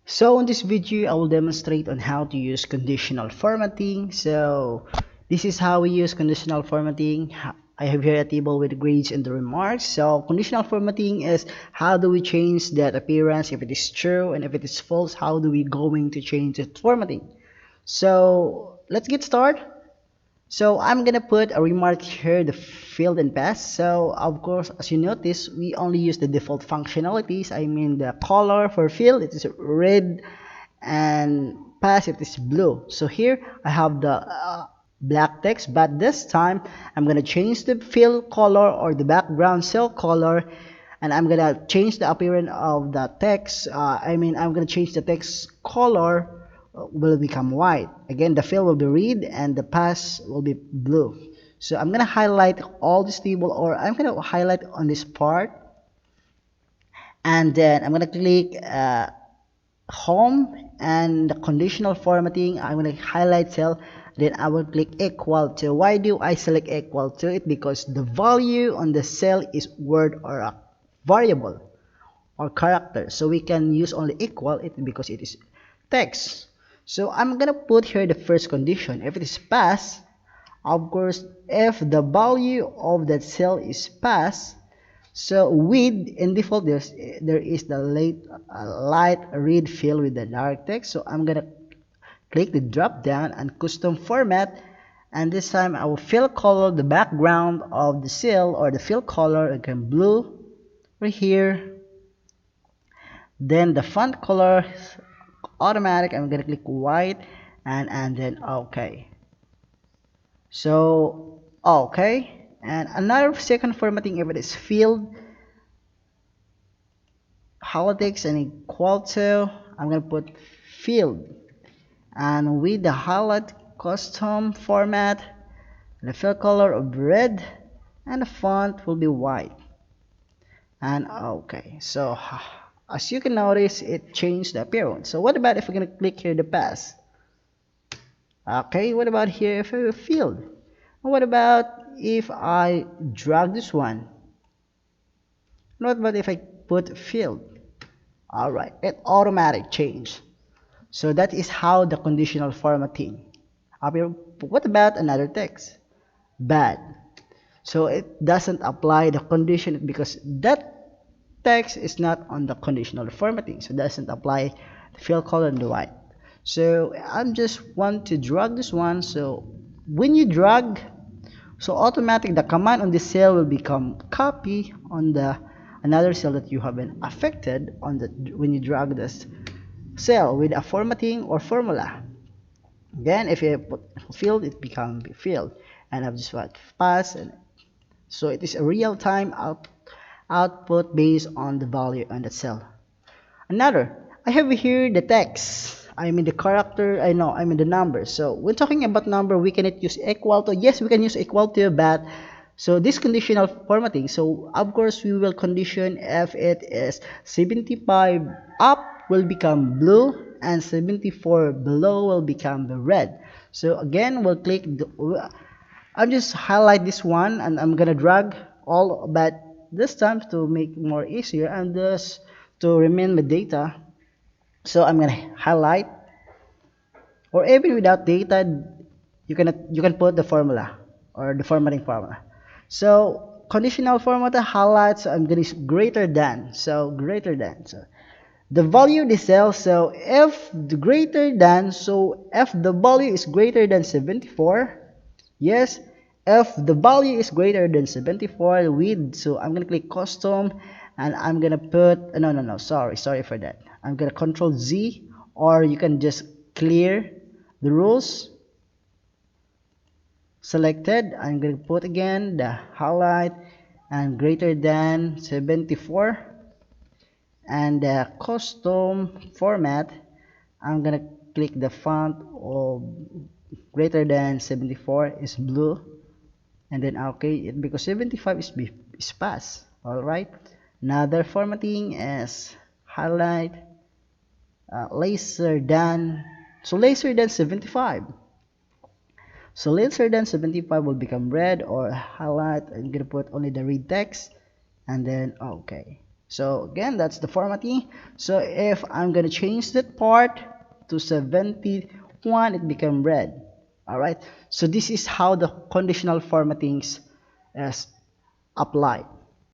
So in this video, I will demonstrate on how to use conditional formatting. So this is how we use conditional formatting. I have here a table with the grades and the remarks. So conditional formatting is how do we change that appearance if it is true, and if it is false, how do we going to change the formatting. So let's get started. So I'm gonna put a remark here, the field and pass. So of course, as you notice, we only use the default functionalities. I mean the color for field, it is red, and pass it is blue. So here I have the black text, but this time I'm gonna change the field color or the background cell color, and I'm gonna change the appearance of the text. I'm gonna change the text color will become white. Again, the fill will be red and the pass will be blue. So I'm gonna highlight all this table, or I'm gonna highlight on this part, and then I'm gonna click home and the conditional formatting. I'm gonna highlight cell, then I will click equal to. Why do I select equal to it? Because the value on the cell is word or a variable or character, so we can use only equal it because it is text. So I'm gonna put here the first condition. If it is pass, of course, if the value of that cell is pass, so with in default there is the light red fill with the dark text. So I'm gonna click the drop down and custom format, and this time I will fill color the background of the cell or the fill color again blue right here. Then the font color automatic, I'm gonna click white, and then okay. So okay, and another second formatting, if it is field politics and equal to, I'm gonna put field, and with the highlight custom format, the fill color of red, and the font will be white, and okay. So as you can notice, it changed the appearance. So what about if we're gonna click here the pass? Okay, what about here if I field? What about if I drag this one? What about if I put field? Alright, it automatic change. So that is how the conditional formatting appear. What about another text? Bad. So it doesn't apply the condition because that text is not on the conditional formatting. So it doesn't apply the fill color and the white. So I'm just want to drag this one. So when you drag, so automatic the command on this cell will become copy on the another cell that you have been affected on the when you drag this cell with a formatting or formula. Then if you put field, it become field, and I've just what pass, and so it is a real-time output based on the value on that cell. Another, I have here the text. I mean the character. I mean the number. So when talking about number, we cannot use equal to. Yes, we can use equal to, but so this conditional formatting. So of course we will condition if it is 75 up will become blue and 74 below will become the red. So again, we'll click. I'm just highlight this one and I'm gonna drag all, but this time to make more easier and just to remain my data. So I'm gonna highlight, or even without data, you can put the formula or the formatting formula. So conditional format highlights, I'm gonna use greater than. So greater than. So the value of the cell. So if the greater than, so if the value is greater than 74, yes. If the value is greater than 74 with, so I'm gonna click custom, and I'm gonna put no, sorry for that. I'm gonna control Z, or you can just clear the rules selected. I'm gonna put again the highlight and greater than 74, and the custom format, I'm gonna click the font of greater than 74 is blue, and then okay it because 75 is pass. All right, another formatting is highlight lesser than, so lesser than 75. So lesser than 75 will become red, or highlight, I'm gonna put only the red text, and then okay. So again, that's the formatting. So if I'm gonna change that part to 71, it become red. All right. So this is how the conditional formattings is applied.